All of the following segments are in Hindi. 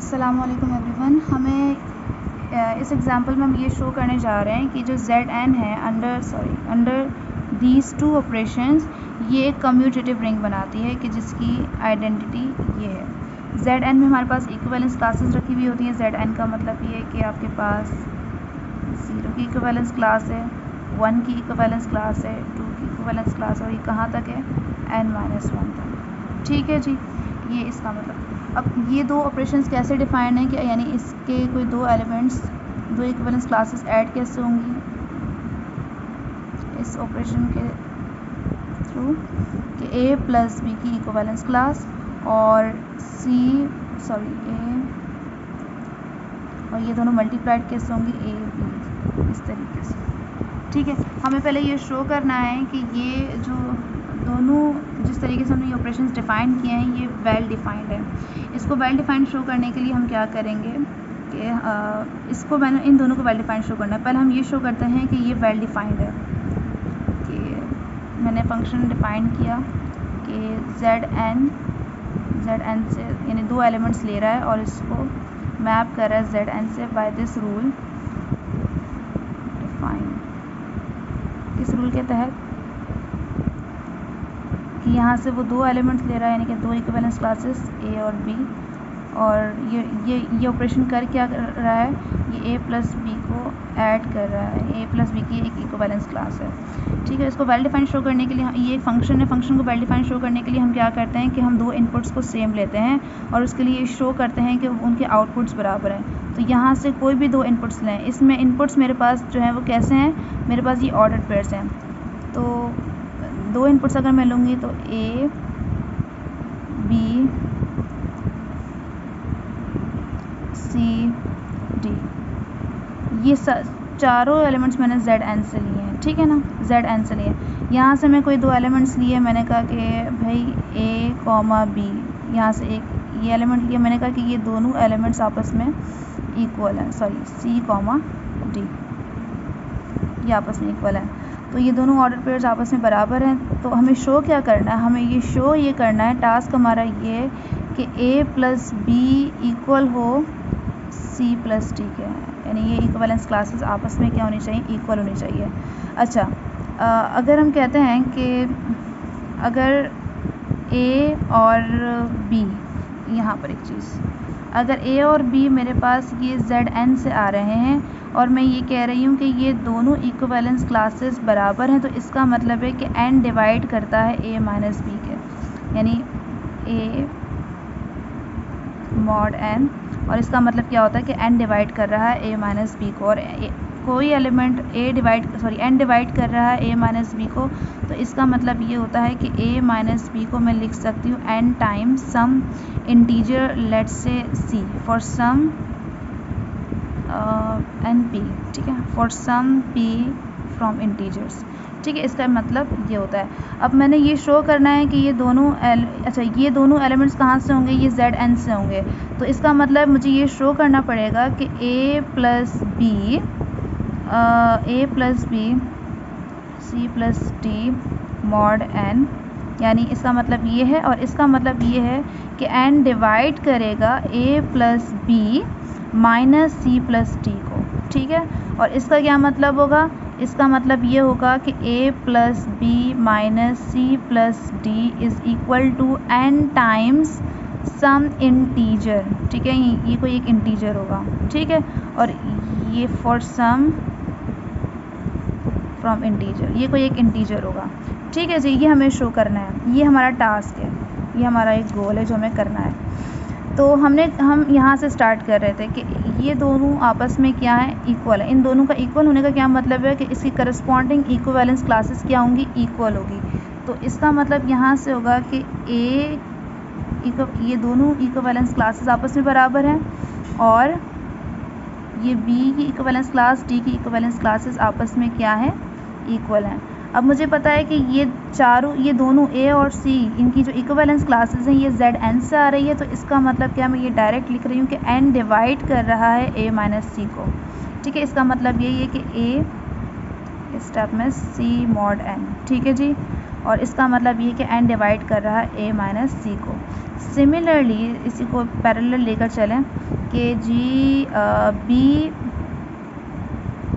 अस्सलामुअलैकुम एवरीवन। इस एग्ज़ाम्पल में हम ये शो करने जा रहे हैं कि जो Zn है अंडर दीज टू ऑपरेशंस ये एक कम्यूटेटिव रिंग बनाती है कि जिसकी आइडेंटिटी ये है। Zn में हमारे पास इक्विवेलेंस क्लासेस रखी हुई होती हैं। Zn का मतलब ये है कि आपके पास 0 की इक्विवेलेंस क्लास है, 1 की इक्विवेलेंस क्लास है, 2 की इक्विवेलेंस क्लास है और ये कहाँ तक है n-1 तक। ठीक है जी, ये इसका मतलब। अब ये दो ऑपरेशंस कैसे डिफाइंड हैं कि यानी इसके कोई दो इक्विवेलेंस क्लासेस ऐड कैसे होंगी इस ऑपरेशन के थ्रू कि a प्लस बी की इक्विवेलेंस क्लास और और ये दोनों मल्टीप्लाइड कैसे होंगी a b, इस तरीके से। ठीक है, हमें पहले ये शो करना है कि ये जो दोनों जिस तरीके से हमने ये ऑपरेशंस डिफ़ाइन किए हैं ये वेल डिफाइंड है। इसको वेल डिफाइंड शो करने के लिए हम क्या करेंगे कि इसको मैंने इन दोनों को वेल डिफाइंड शो करना है। पहले हम ये शो करते हैं कि ये वेल डिफाइंड है कि मैंने फंक्शन डिफाइन किया कि Zn से यानी दो एलिमेंट्स ले रहा है और इसको मैप कर रहा है Zn से बाय दिस रूल। इस रूल के तहत कि यहाँ से वो दो एलिमेंट्स ले रहा है यानी कि दो इक्विवेलेंस क्लासेस a और b, और ये ऑपरेशन कर क्या कर रहा है, ये a प्लस b को ऐड कर रहा है। a प्लस b की एक इक्विवेलेंस क्लास है। ठीक है, इसको वेल डिफाइंड शो करने के लिए ये एक फंक्शन है। फंक्शन को वेल डिफाइंड शो करने के लिए हम क्या करते हैं कि हम दो इनपुट्स को सेम लेते हैं और उसके लिए शो करते हैं कि उनके आउटपुट्स बराबर हैं। तो यहाँ से कोई भी दो इनपुट्स लें, इसमें इनपुट्स मेरे पास जो है वो कैसे हैं, मेरे पास ये ऑर्डर्ड पेयर्स हैं। तो दो इनपुट्स अगर मैं लूँगी तो a b c d, ये चारों एलिमेंट्स मैंने Zn से लिए हैं। ठीक है ना, Zn से लिए। यहाँ से मैं कोई दो एलिमेंट्स लिए, मैंने कहा कि भाई a, b, यहाँ से एक ये एलिमेंट लिया, मैंने कहा कि ये दोनों एलिमेंट्स आपस में इक्वल हैं, c, d ये आपस में इक्वल हैं। तो ये दोनों ऑर्डर पेयर्स आपस में बराबर हैं। तो हमें शो क्या करना है, हमें ये करना है, टास्क हमारा ये कि a प्लस बी इक्वल हो c प्लस d के, यानी ये इक्विवेलेंस क्लासेस आपस में क्या होनी चाहिए, इक्वल होनी चाहिए। अच्छा, अगर हम कहते हैं कि अगर a और b, यहाँ पर एक चीज़, अगर a और b मेरे पास ये Zn से आ रहे हैं और मैं ये कह रही हूँ कि ये दोनों इक्विवेलेंस क्लासेस बराबर हैं, तो इसका मतलब है कि n डिवाइड करता है a माइनस b के, यानी a मॉड n, और इसका मतलब क्या होता है कि n डिवाइड कर रहा है a माइनस b को, और कोई एलिमेंट n डिवाइड कर रहा है a माइनस b को, तो इसका मतलब ये होता है कि a माइनस b को मैं लिख सकती हूँ n times some integer, let's say c, for some np, ठीक है, for some p from integers. ठीक है, इसका मतलब ये होता है। अब मैंने ये शो करना है कि ये दोनों एलिमेंट्स कहाँ से होंगे, ये Zn से होंगे। तो इसका मतलब मुझे ये शो करना पड़ेगा कि a plus b c plus d mod n, यानी इसका मतलब ये है और इसका मतलब ये है कि n डिवाइड करेगा a plus b minus c plus d को। ठीक है, और इसका क्या मतलब होगा, इसका मतलब ये होगा कि a plus B minus c plus d is equal to n times some integer. ठीक है, ये कोई एक इंटीजर होगा। ठीक है, और ये फॉर सम फ्रॉम इंटीजर, ये कोई एक इंटीजर होगा। ठीक है जी, ये हमें शो करना है, ये हमारा टास्क है, ये हमारा एक गोल है जो हमें करना है। तो हम यहाँ से स्टार्ट कर रहे थे कि ये दोनों आपस में क्या है, इक्वल है। इन दोनों का इक्वल होने का क्या मतलब है कि इसकी करस्पॉन्डिंग इक्विवेलेंस क्लासेस क्या होंगी, इक्वल होगी। तो इसका मतलब यहाँ से होगा कि ये दोनों इक्विवेलेंस क्लासेस आपस में बराबर हैं और ये b की इक्विवेलेंस क्लास, d की इक्विवेलेंस क्लासेस आपस में क्या है, इक्वल हैं। अब मुझे पता है कि ये दोनों a और c, इनकी जो इक्विवेलेंस क्लासेस हैं ये Zn से आ रही है। तो इसका मतलब क्या, मैं ये डायरेक्ट लिख रही हूँ कि n डिवाइड कर रहा है a माइनस c को। ठीक है, इसका मतलब यही है कि a स्टेप में c मॉड n। ठीक है जी, और इसका मतलब ये कि n डिवाइड कर रहा है a माइनस c को। सिमिलरली इसी को पैरेलल लेकर चलें कि जी बी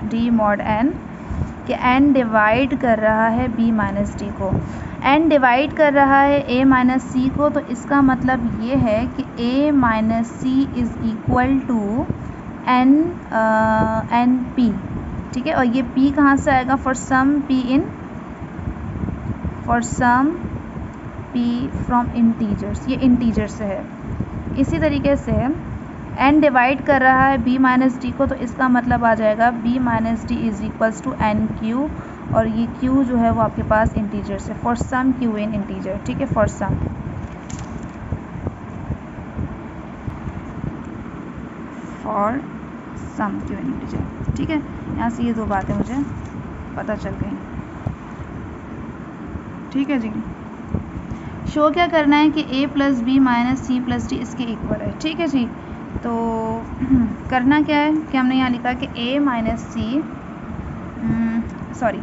डी मॉड एन, कि एन डिवाइड कर रहा है बी माइनस डी को, एन डिवाइड कर रहा है ए माइनस सी को, तो इसका मतलब ये है कि a minus C is equal to N p, ठीक है। और ये पी कहाँ से आएगा? For some p from integers, ये इंटीजर से है। इसी तरीके से एन डिवाइड कर रहा है बी माइनस डी को, तो इसका मतलब आ जाएगा B minus D is equals to N Q, और ये क्यू जो है वो आपके पास इंटीजर से, for some Q in integer, ठीक है, for some Q in integer, ठीक है। यहाँ से ये दो बातें मुझे पता चल गई, ठीक है जी। शो क्या करना है कि a plus B minus C plus D इसके इक्वल है, ठीक है जी। तो करना क्या है कि हमने यहाँ लिखा कि a माइनस सी, सॉरी,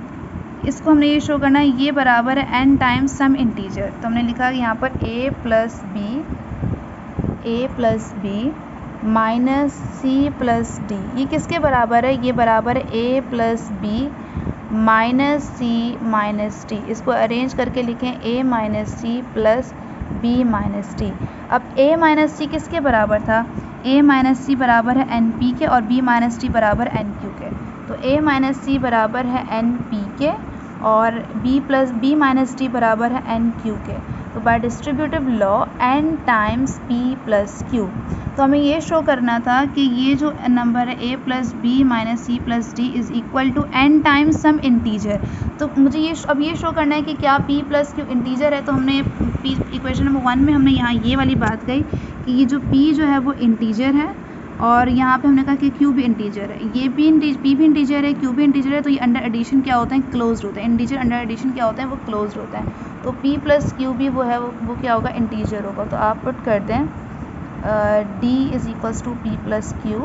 इसको हमने ये शो करना है ये बराबर है n टाइम्स सम इंटीजर। तो हमने लिखा कि यहाँ पर a plus B minus C plus D, ये किसके बराबर है? ये बराबर है a plus B minus C minus D. इसको अरेंज करके लिखें a minus C plus B minus D. अब a माइनस सी किसके बराबर था? a माइनस सी बराबर है एन पी के, और b माइनस डी बराबर एन क्यू के। तो a माइनस सी बराबर है एन पी के, और b माइनस डी बराबर है एन क्यू के। तो bye distributive law n times p plus Q, तो हमें ये शो करना था कि ये जो नंबर है a plus B minus C plus D is equal to n times some integer. तो मुझे ये अब ये शो करना है कि क्या p प्लस क्यू इंटीजर है। तो हमने p इक्वेशन नंबर 1 में हमने यहाँ ये वाली बात कही कि ये जो p जो है वो इंटीजर है, और यहाँ पे हमने कहा कि q भी इंटीजर है, ये भी p भी इंटीजर है, q भी इंटीजर है। तो ये अंडर एडिशन क्या होते हैं? क्लोज्ड होते हैं। इंटीजर अंडर एडिशन क्या होते हैं? वो क्लोज्ड होते हैं। तो p प्लस क्यू भी वो है, वो क्या होगा? इंटीजर होगा। तो आप पुट कर दें d is equals to p plus Q,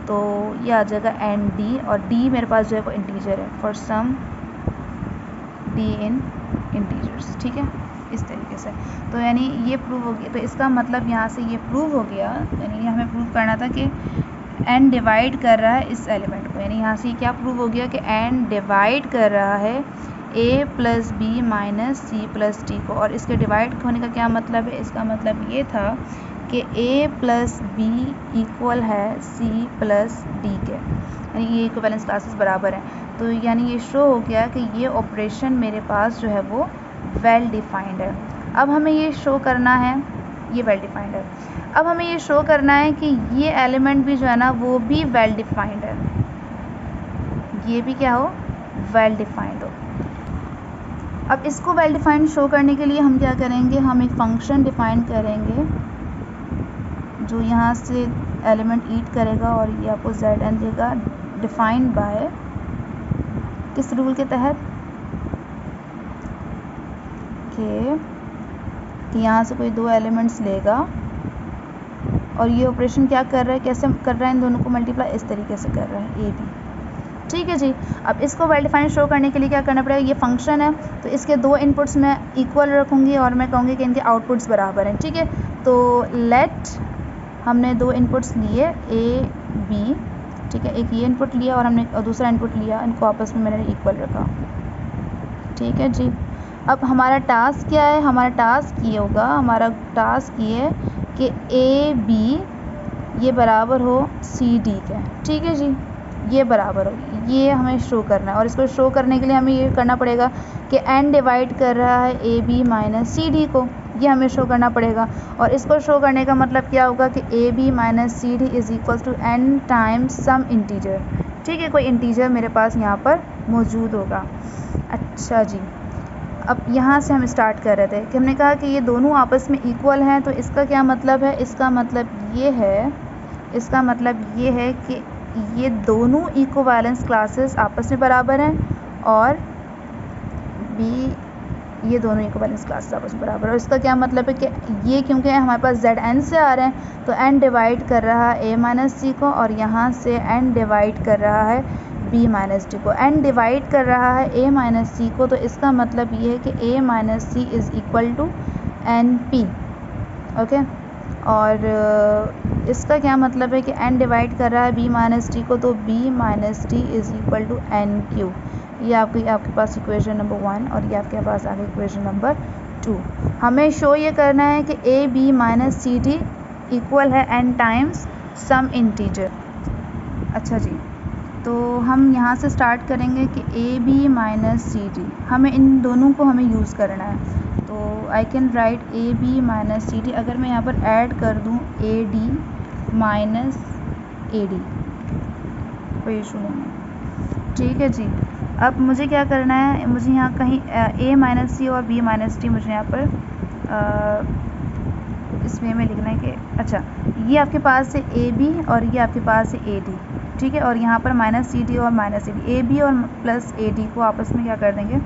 तो ये आ जाएगा एन डी, और d मेरे पास जो है वो इंटीजर है, for some d in integers, ठीक है, इस तरीके से। तो यानी ये प्रूव हो गया। तो इसका मतलब यहाँ से ये प्रूव हो गया, यानी हमें प्रूव करना था कि n डिवाइड कर रहा है इस एलिमेंट को, यानी यहाँ से क्या प्रूव हो गया कि n डिवाइड कर रहा है a plus B minus C plus D को। और इसके डिवाइड होने का क्या मतलब है? इसका मतलब ये था कि a प्लस बी इक्वल है c प्लस डी के, यानी ये इक्विवेलेंस क्लासेस बराबर हैं। तो यानी ये शो हो गया कि ये ऑपरेशन मेरे पास जो है वो वेल डिफाइंड है। अब हमें ये शो करना है, ये वेल डिफाइंड है। अब हमें ये शो करना है कि ये एलिमेंट भी जो है ना वो भी वेल डिफाइंड है, ये भी क्या हो? वेल डिफाइंड हो। अब इसको वेल डिफाइंड शो करने के लिए हम क्या करेंगे? हम एक फंक्शन डिफाइन करेंगे जो यहाँ से एलिमेंट ईट करेगा, और ये आपको जेड एन देगा, डिफाइंड बाय किस रूल के तहत? कि यहाँ से कोई दो एलिमेंट्स लेगा, और ये ऑपरेशन क्या कर रहा है? कैसे कर रहा है? इन दोनों को मल्टीप्लाई इस तरीके से कर रहा है, ए बी, ठीक है जी। अब इसको वेल डिफाइंड शो करने के लिए क्या करना पड़ेगा? ये फंक्शन है, तो इसके दो इनपुट्स मैं इक्वल रखूँगी, और मैं कहूँगी कि इनके आउटपुट्स बराबर हैं, ठीक है। तो लेट, हमने दो इनपुट्स लिए ए बी, ठीक है, एक ये इनपुट लिया और हमने दूसरा इनपुट लिया, इनको आपस में मैंने इक्वल रखा, ठीक है जी। अब हमारा टास्क क्या है? हमारा टास्क ये होगा, हमारा टास्क ये है कि ए बी ये बराबर हो सी डी के, ठीक है जी, ये बराबर हो, ये हमें शो करना है। और इसको शो करने के लिए हमें ये करना पड़ेगा कि n डिवाइड कर रहा है A B minus C D को, ये हमें शो करना पड़ेगा। और इसको शो करने का मतलब क्या होगा कि A B minus C D is equals to n times some integer, ठीक है, कोई इंटीजर मेरे पास यहाँ पर मौजूद होगा। अच्छा जी, अब यहाँ से हम स्टार्ट कर रहे थे कि हमने कहा कि ये दोनों आपस में इक्वल हैं। तो इसका क्या मतलब है? इसका मतलब ये है, इसका मतलब ये है कि ये दोनों इक्विवेलेंस क्लासेस आपस में बराबर हैं, और ये दोनों इक्विवेलेंस क्लासेस आपस में बराबर है। और इसका क्या मतलब है कि ये क्योंकि हमारे पास जेड एन से आ रहे हैं, तो n डिवाइड कर रहा है a माइनस सी को, और यहाँ से n डिवाइड कर रहा है b माइनस डी को। n डिवाइड कर रहा है a माइनस सी को, तो इसका मतलब ये है कि a minus C is equal to N P, okay. और इसका क्या मतलब है कि n डिवाइड कर रहा है b माइनस टी को, तो b minus T is equal to N Q. ये आपके पास इक्वेशन नंबर 1 और ये आपके पास आगे इक्वेशन नंबर 2। हमें शो ये करना है कि A B minus C D equal है n टाइम्स सम इंटीजर। अच्छा जी, तो हम यहाँ से स्टार्ट करेंगे कि A B minus C D, हमें इन दोनों को हमें यूज़ करना है। तो I can write A B minus C D. अगर मैं यहाँ पर ऐड कर दूँ A D minus A D, कोई इशू नहीं है, ठीक है जी। अब मुझे क्या करना है, मुझे यहाँ कहीं ए माइनस सी और बी माइनस डी मुझे यहाँ पर इस वे में लिखना है कि अच्छा ये आपके पास है ए बी और ये आपके पास है ए डी, ठीक है। और यहाँ पर माइनस सी डी और minus A D, A B और प्लस ए डी को आपस में क्या कर देंगे,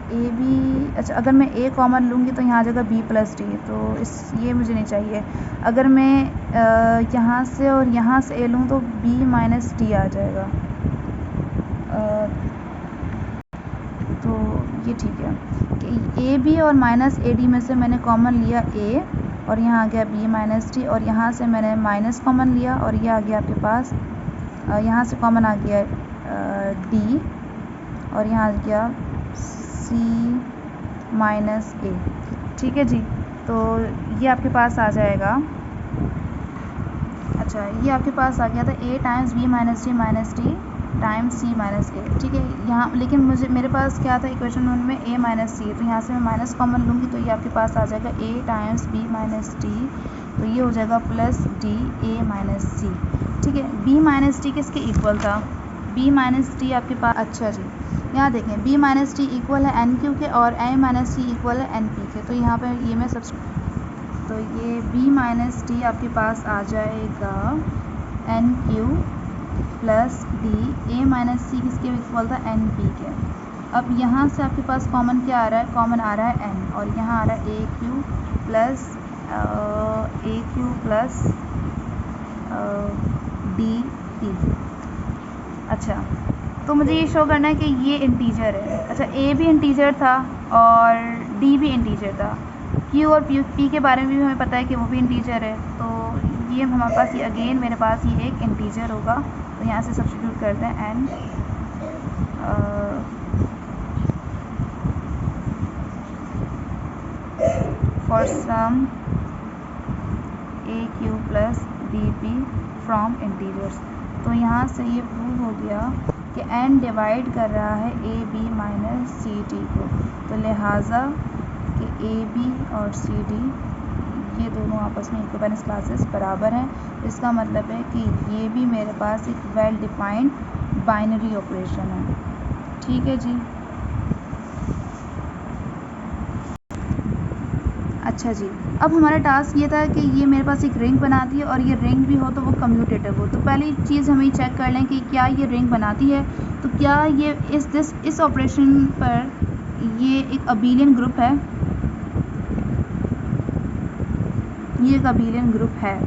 ए बी। अच्छा अगर मैं ए कॉमन लूँगी तो यहाँ आ जाएगा बी प्लस डी, तो ये मुझे नहीं चाहिए। अगर मैं यहाँ से और यहाँ से ए लूँ तो बी माइनस डी आ जाएगा, तो ये ठीक है कि ए बी और माइनस ए डी में से मैंने कॉमन लिया ए और यहाँ आ गया बी माइनस डी, और यहाँ से मैंने माइनस कॉमन लिया और ये आ गया आपके पास, यहाँ से कॉमन आ गया डी और यहाँ आ गया सी माइनस ए, ठीक है जी। तो ये आपके पास आ जाएगा, अच्छा ये आपके पास आ गया था a times b minus d times c minus a, ठीक है। यहाँ लेकिन मेरे पास क्या था इक्वेशन 1 में ए माइनस सी, तो यहाँ से मैं माइनस कॉमन लूँगी तो ये आपके पास आ जाएगा ए टाइम्स बी माइनस डी, तो ये हो जाएगा प्लस डी ए माइनस सी, ठीक है। बी माइनस डी किसके इक्वल था, बी माइनस डी आपके पास, अच्छा जी यहाँ देखें बी माइनस टी इक्वल है एन क्यू के और ए माइनस सी इक्वल है एन पी के, तो यहाँ पर ये मैं तो ये बी माइनस टी आपके पास आ जाएगा एन क्यू प्लस डी, ए माइनस सी किसके इक्वल था एन पी के। अब यहाँ से आपके पास कॉमन क्या आ रहा है, कॉमन आ रहा है एन और यहाँ आ रहा है ए क्यू प्लस डी पी। अच्छा तो मुझे ये शो करना है कि ये इंटीजर है। अच्छा ए भी इंटीजर था और डी भी इंटीजर था, क्यू और पी के बारे में भी हमें पता है कि वो भी इंटीजर है, तो ये हमारे पास ये अगेन मेरे पास ये एक इंटीजर होगा, तो यहाँ से सब्स्टिट्यूट करते हैं N for some A Q plus D P from integers. तो यहाँ से ये प्रूव हो गया कि n डिवाइड कर रहा है A B minus C D को, तो लिहाजा कि ए बी और सी डी ये दोनों आपस में इक्विवेलेंस क्लासेस बराबर हैं। इसका मतलब है कि ये भी मेरे पास एक वेल डिफाइंड बाइनरी ऑपरेशन है, ठीक है जी। अच्छा जी, अब हमारा टास्क ये था कि ये मेरे पास एक रिंग बनाती है और ये रिंग भी हो तो वो कम्यूटेटिव हो। तो पहली चीज़ हमें चेक कर लें कि क्या ये रिंग बनाती है, तो क्या ये इस ऑपरेशन पर ये एक अबेलियन ग्रुप है, ये एक अबेलियन ग्रुप है।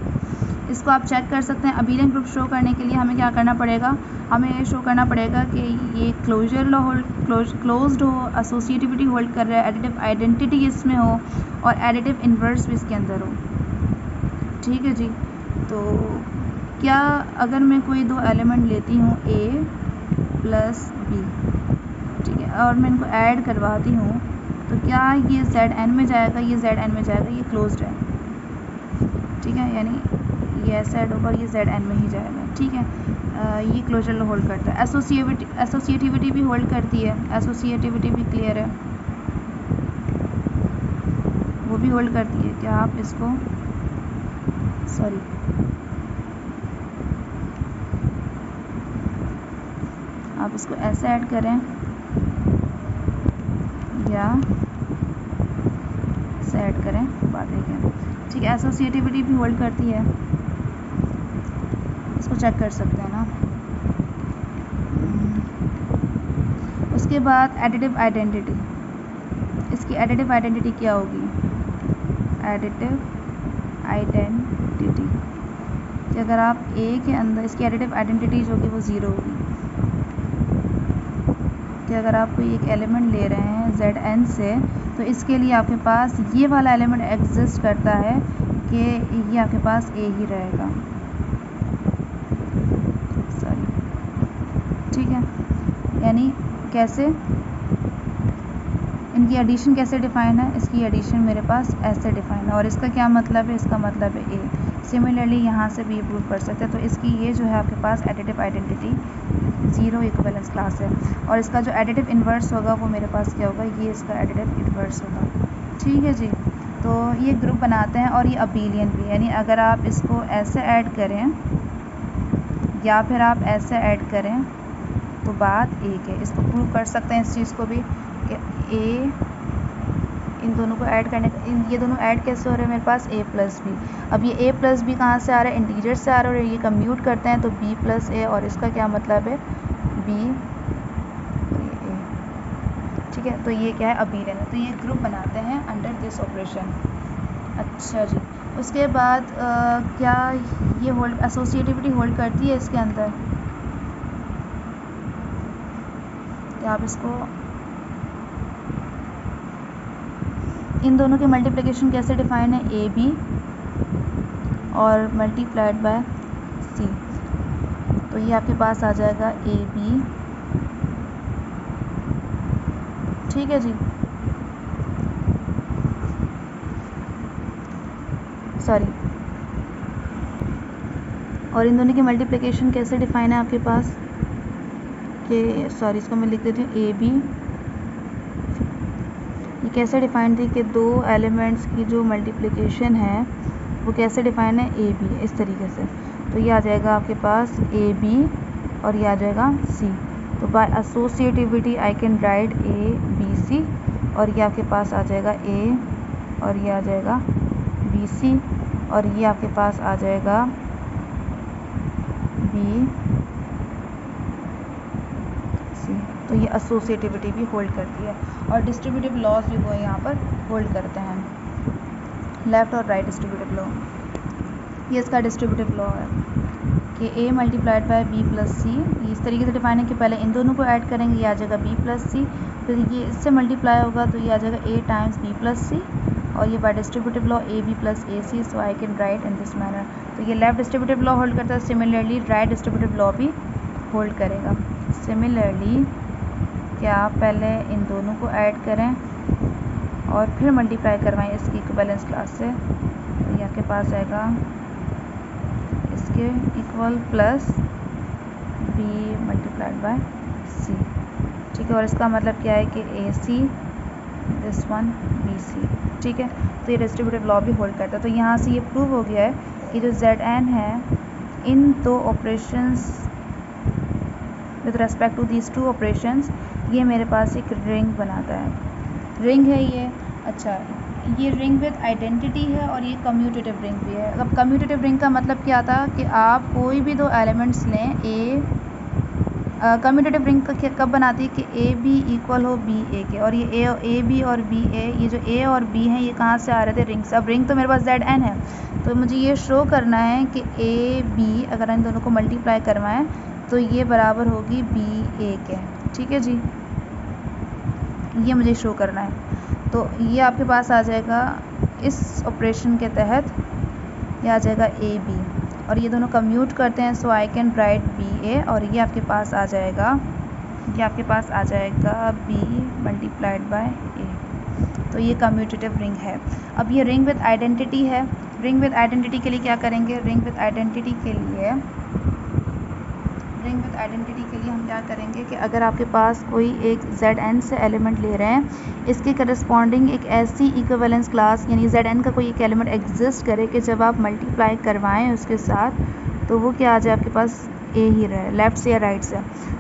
इसको आप चेक कर सकते हैं। अबेलियन ग्रुप शो करने के लिए हमें क्या करना पड़ेगा, हमें ये शो करना पड़ेगा कि ये क्लोज्ड हो, एसोसिएटिविटी होल्ड कर रहा है, एडिटिव आइडेंटिटी इसमें हो और एडिटिव इन्वर्स भी इसके अंदर हो, ठीक है जी। तो क्या अगर मैं कोई दो एलिमेंट लेती हूँ ए प्लस बी, ठीक है, और मैं इनको ऐड करवाती हूँ तो क्या ये जेड एन में जाएगा, ये जेड एन में जाएगा, ये क्लोज्ड है, ठीक है, यानी ये ऐसा ऐड होगा और ये जेड एन में ही जाएगा, ठीक है। ये क्लोजर होल्ड करता है, एसोसिएटिविटी भी होल्ड करती है, एसोसिएटिविटी भी क्लियर है, वो भी होल्ड करती है। क्या आप इसको आप इसको ऐसे ऐड करें या से ऐड करें, बात है क्या, ठीक है। एसोसिएटिविटी भी होल्ड करती है, इसको चेक कर सकते हैं ना। उसके बाद एडिटिव आइडेंटिटी, इसकी एडिटिव आइडेंटिटी क्या होगी, एडिटिव आइडेंटिटी कि अगर आप ए के अंदर इसकी एडिटिव आइडेंटिटी जो होगी वो ज़ीरो होगी, कि अगर आप कोई एक एलिमेंट ले रहे हैं Zn से, तो इसके लिए आपके पास ये वाला एलिमेंट एग्जिस्ट करता है कि ये आपके पास A ही रहेगा, सॉरी, ठीक है। यानी कैसे इनकी एडिशन कैसे डिफाइन है, इसकी एडिशन मेरे पास ऐसे डिफाइन है, और इसका क्या मतलब है, इसका मतलब है A। सिमिलरली यहाँ से भी प्रूव कर सकते हैं। तो इसकी ये जो है आपके पास एडिटिव आइडेंटिटी 0 इक्विवेलेंस क्लास है, और इसका जो एडिटिव इन्वर्स होगा वो मेरे पास क्या होगा, ये इसका एडिटिव इन्वर्स होगा, ठीक है जी। तो ये ग्रुप बनाते हैं और ये अबेलियन भी, यानी अगर आप इसको ऐसे ऐड करें या फिर आप ऐसे ऐड करें तो बात एक है। इसको प्रूव कर सकते हैं इस चीज़ को भी कि A, इन दोनों को ऐड करने ये दोनों ऐड कैसे हो रहे हैं मेरे पास A प्लस बी। अब ये A प्लस बी कहाँ से आ रहा है, इंटीजर से आ रहा है, और ये कम्यूट करते हैं तो B प्लस A, और इसका क्या मतलब है B A, ठीक है। तो ये क्या है, अबेलियन है। तो ये ग्रुप बनाते हैं अंडर दिस ऑपरेशन। अच्छा जी, उसके बाद क्या ये होल्ड एसोसिएटिविटी होल्ड करती है इसके अंदर, क्या आप इसको इन दोनों की मल्टीप्लिकेशन कैसे डिफाइन है, ए बी और मल्टीप्लाइड बाय सी, तो ये आपके पास आ जाएगा ए बी, ठीक है जी, सॉरी। और इन दोनों की मल्टीप्लिकेशन कैसे डिफाइन है आपके पास कि, सॉरी इसको मैं लिख देती हूँ ए बी, ये कैसे डिफाइन थी कि दो एलिमेंट्स की जो मल्टीप्लिकेशन है वो कैसे डिफाइन है, ए बी, इस तरीके से। तो ये आ जाएगा आपके पास ए बी और ये आ जाएगा सी। तो by associativity I can write A B C, और ये आपके पास आ जाएगा ए, और ये आ जाएगा बी सी, और ये आपके पास आ जाएगा बी सी। तो ये एसोसिएटिविटी भी होल्ड करती है, और डिस्ट्रीब्यूटिव लॉज भी वो यहाँ पर होल्ड करते हैं, लेफ़्ट और राइट डिस्ट्रीब्यूटिव लॉ। ये इसका डिस्ट्रीब्यूटिव लॉ है कि a multiplied by b plus c, ये इस तरीके से डिफाइन है कि पहले इन दोनों को ऐड करेंगे, ये आ जाएगा b प्लस सी, फिर ये इससे मल्टीप्लाई होगा तो ये आ जाएगा a times b plus C, और ये by distributive law A B plus A C, so I can write in this manner. तो ये लेफ्ट डिस्ट्रीब्यूटिव लॉ होल्ड करता है, सिमिलरली राइट डिस्ट्रीब्यूटिव लॉ भी होल्ड करेगा। सिमिलरली क्या आप पहले इन दोनों को ऐड करें और फिर मल्टीप्लाई करवाएं इसकी इक्विवेलेंस क्लास से, तो ये आपके पास आएगा इसके equal plus b multiplied by c, ठीक है। और इसका मतलब क्या है कि a c this one b c, ठीक है। तो ये डिस्ट्रीब्यूटिव लॉ भी होल्ड करता है। तो यहाँ से ये प्रूव हो गया है कि जो Zn है इन दो operations with respect to these two operations, ये मेरे पास एक रिंग बनाता है। रिंग है ये, अच्छा ये रिंग विद आइडेंटिटी है और ये कम्यूटेटिव रिंग भी है। अब कम्यूटेटिव रिंग का मतलब क्या था कि आप कोई भी दो एलिमेंट्स लें, कम्यूटेटिव रिंग का कब बनाती है कि ए बी इक्वल हो बी ए के, और ये ए बी और बी ए, ये जो ए और बी हैं ये कहाँ से आ रहे थे, रिंग से। अब रिंग तो मेरे पास Zn है, तो मुझे ये शो करना है कि ए बी अगर इन दोनों को मल्टीप्लाई करवाएं तो ये बराबर होगी बी ए के, ठीक है जी, ये मुझे शो करना है। तो ये आपके पास आ जाएगा इस ऑपरेशन के तहत, ये आ जाएगा ए बी, और ये दोनों कम्यूट करते हैं, सो आई कैन राइट बी ए, और ये आपके पास आ जाएगा, ये आपके पास आ जाएगा बी मल्टीप्लाइड बाय ए। तो ये कम्यूटेटिव रिंग है। अब ये रिंग विद आइडेंटिटी है। रिंग विद आइडेंटिटी के लिए क्या करेंगे, रिंग विद आइडेंटिटी के लिए हम क्या करेंगे कि अगर आपके पास कोई एक Zn से एलिमेंट ले रहे हैं, इसके करस्पॉन्डिंग एक ऐसी इक्विवेलेंस क्लास यानी Zn का कोई एक एलिमेंट एग्जिस्ट करे कि जब आप मल्टीप्लाई करवाएं उसके साथ तो वो क्या आ जाए आपके पास ए ही रहे, लेफ़्ट से या राइट से।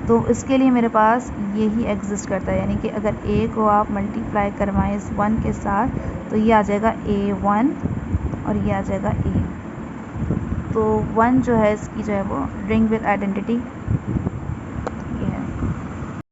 तो इसके लिए मेरे पास ये ही एग्जिस्ट करता है, यानी कि अगर ए को आप मल्टीप्लाई करवाएं इस 1 के साथ तो ये आ जाएगा A1 और ये आ जाएगा ए। तो 1 जो है इसकी जो है वो रिंग विद आइडेंटिटी